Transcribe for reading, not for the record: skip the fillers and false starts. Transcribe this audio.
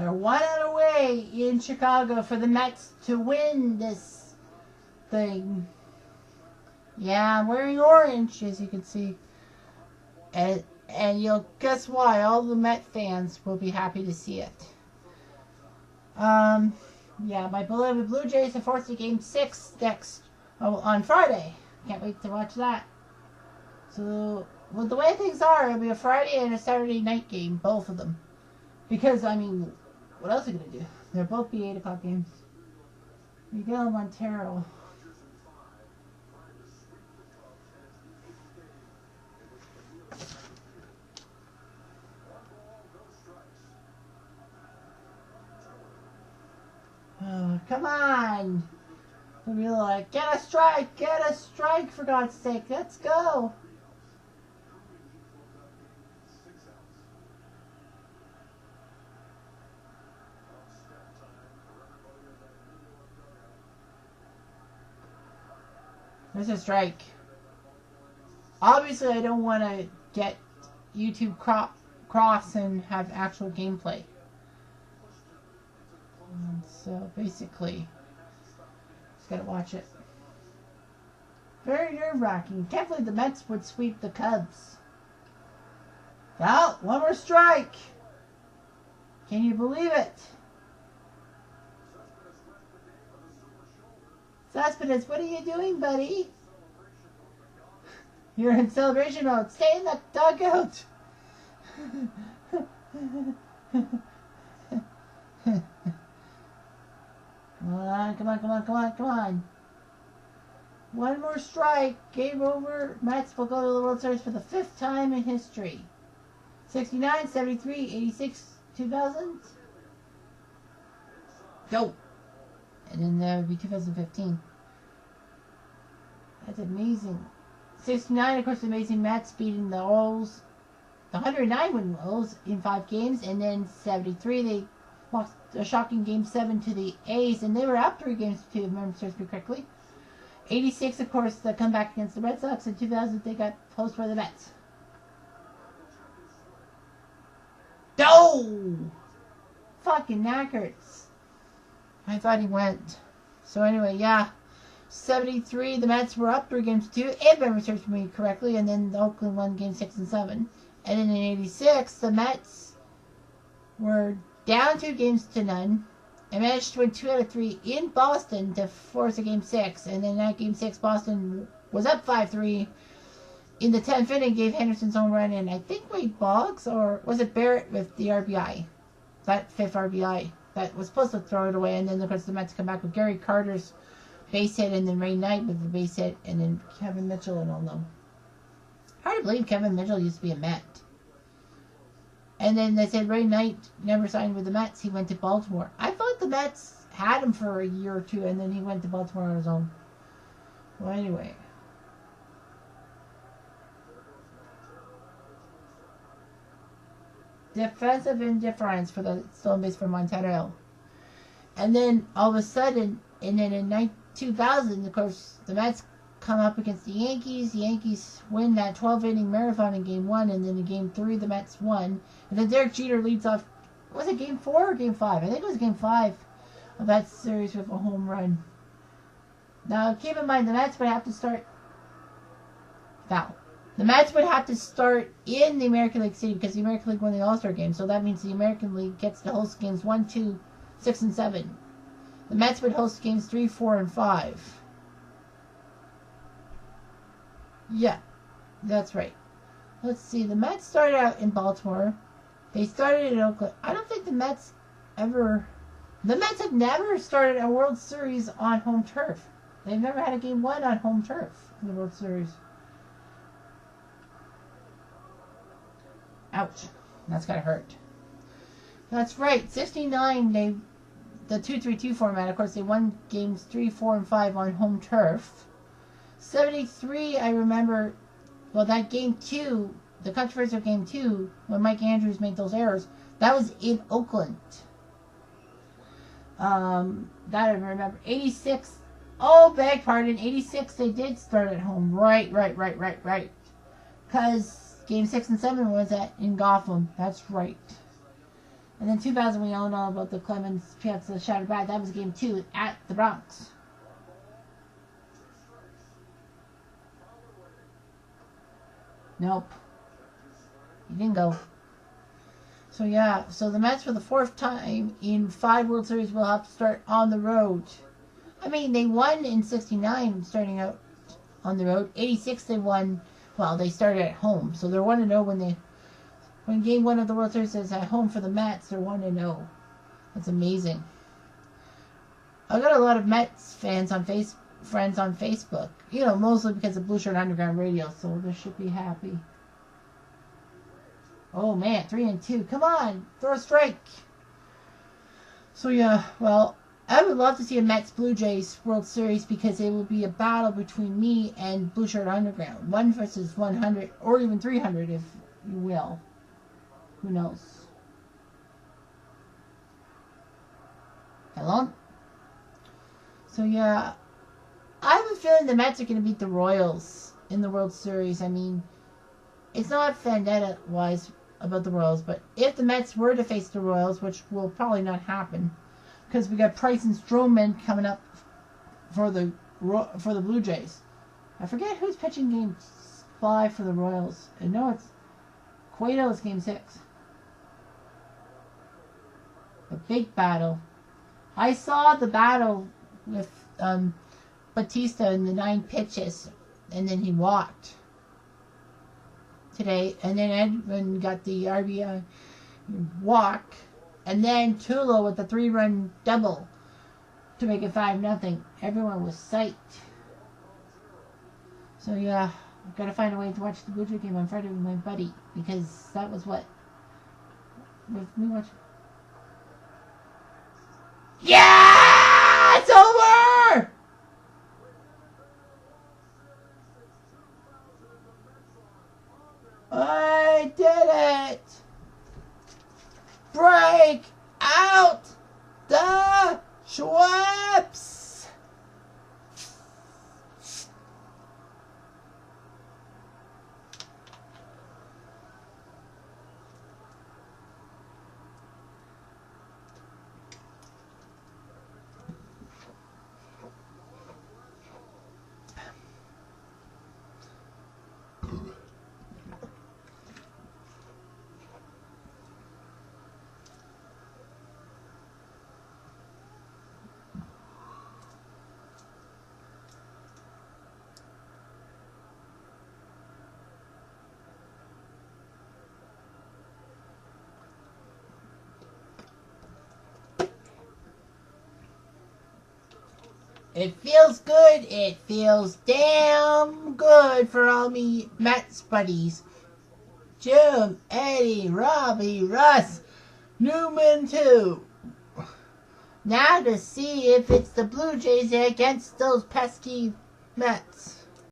They're 1 out away in Chicago for the Mets to win this thing. Yeah, I'm wearing orange, as you can see. And you'll guess why. All the Met fans will be happy to see it. Yeah, my beloved Blue Jays are forced to Game 6 next on Friday. Can't wait to watch that. So, well, the way things are, it'll be a Friday and a Saturday night game, both of them. Because, I mean, what else are you going to do? They'll both be 8 o'clock games. Miguel Montero. Oh, come on! They'll be like, get a strike, for God's sake, let's go! There's a strike. Obviously, I don't want to get YouTube cross and have actual gameplay. And so basically, just gotta watch it. Very nerve-wracking. Can't believe the Mets would sweep the Cubs. Well, one more strike. Can you believe it? Cespedes, what are you doing, buddy? You're in celebration mode. Stay in the dugout. Come on. One more strike. Game over. Mets will go to the World Series for the 5th time in history. 69, 73, 86, 2000. Go. And then there would be 2015. That's amazing. 69, of course, the amazing Mets beating the Orioles. The 109 win Orioles in 5 games. And then 73, they lost a shocking Game 7 to the A's. And they were up 3 games to 2, if memory serves me correctly. 86, of course, the comeback against the Red Sox. In 2000, they got close for the Mets. Oh! Fucking knackered. I thought he went. So anyway, yeah. 73, the Mets were up 3 games to 2, if memory serves me correctly, and then the Oakland won Game 6 and 7. And then in 86, the Mets were down 2 games to none, and managed to win 2 out of 3 in Boston to force a Game 6. And then that Game 6, Boston was up 5-3 in the 10th inning, gave Henderson's home run, and I think Wade Boggs, or was it Barrett with the RBI? That 5th RBI. That was supposed to throw it away, and then of course the Mets come back with Gary Carter's base hit, and then Ray Knight with the base hit, and then Kevin Mitchell and all them. Hard to believe Kevin Mitchell used to be a Met. And then they said Ray Knight never signed with the Mets. He went to Baltimore. I thought the Mets had him for a year or 2, and then he went to Baltimore on his own. Well, anyway. Defensive indifference for the stolen base for Montero. And then all of a sudden, and then in 2000, of course, the Mets come up against the Yankees. The Yankees win that 12-inning marathon in Game 1, and then in Game 3, the Mets won. And then Derek Jeter leads off, was it Game 4 or Game 5? I think it was Game 5 of that series with a home run. Now, keep in mind, the Mets would have to start foul. The Mets would have to start in the American League City because the American League won the All-Star game. So that means the American League gets to host games 1, 2, 6, and 7. The Mets would host games 3, 4, and 5. Yeah, that's right. Let's see. The Mets started out in Baltimore. They started in Oakland. I don't think the Mets ever... The Mets have never started a World Series on home turf. They've never had a Game 1 on home turf in the World Series. Ouch. That's gotta hurt. That's right. 69, the 2-3-2 format, of course, they won games 3, 4, and 5 on home turf. 73, I remember, well, that Game 2, the controversial Game 2, when Mike Andrews made those errors, that was in Oakland. That I remember. 86, oh, beg pardon, 86, they did start at home. Right. Because Game 6 and 7 was in Gotham. That's right. And then 2000, we all know about the Clemens Piazza shattered bat. That was game 2 at the Bronx. Nope. He didn't go. So yeah, so the Mets for the 4th time in 5 World Series will have to start on the road. I mean, they won in 69 starting out on the road. 86 they won, well, they started at home. So they're 1-0 when game 1 of the World Series is at home for the Mets, they're 1-0. That's amazing. I got a lot of Mets friends on Facebook. You know, mostly because of Blue Shirt Underground Radio, so they should be happy. Oh man, 3-2. Come on, throw a strike. So yeah, well, I would love to see a Mets Blue Jays World Series because it will be a battle between me and Blue Shirt Underground. 1 versus 100, or even 300 if you will. Who knows? Hello? So yeah, I have a feeling the Mets are going to beat the Royals in the World Series. I mean, it's not vendetta-wise about the Royals, but if the Mets were to face the Royals, which will probably not happen, because we got Price and Stroman coming up for the Blue Jays. I forget who's pitching game 5 for the Royals. I know it's Cueto's game 6. A big battle. I saw the battle with Batista in the 9 pitches, and then he walked today, and then Edwin got the RBI walk, and then Tulo with the 3-run double to make it 5-0. Everyone was psyched. So yeah, I've got to find a way to watch the Blue Jay game on Friday with my buddy, because that was what with me watching. Yeah! It's over! I did it! Break out the Schweppes! It feels good. It feels damn good for all me Mets buddies. Jim, Eddie, Robbie, Russ, Newman too. Now to see if it's the Blue Jays against those pesky Mets.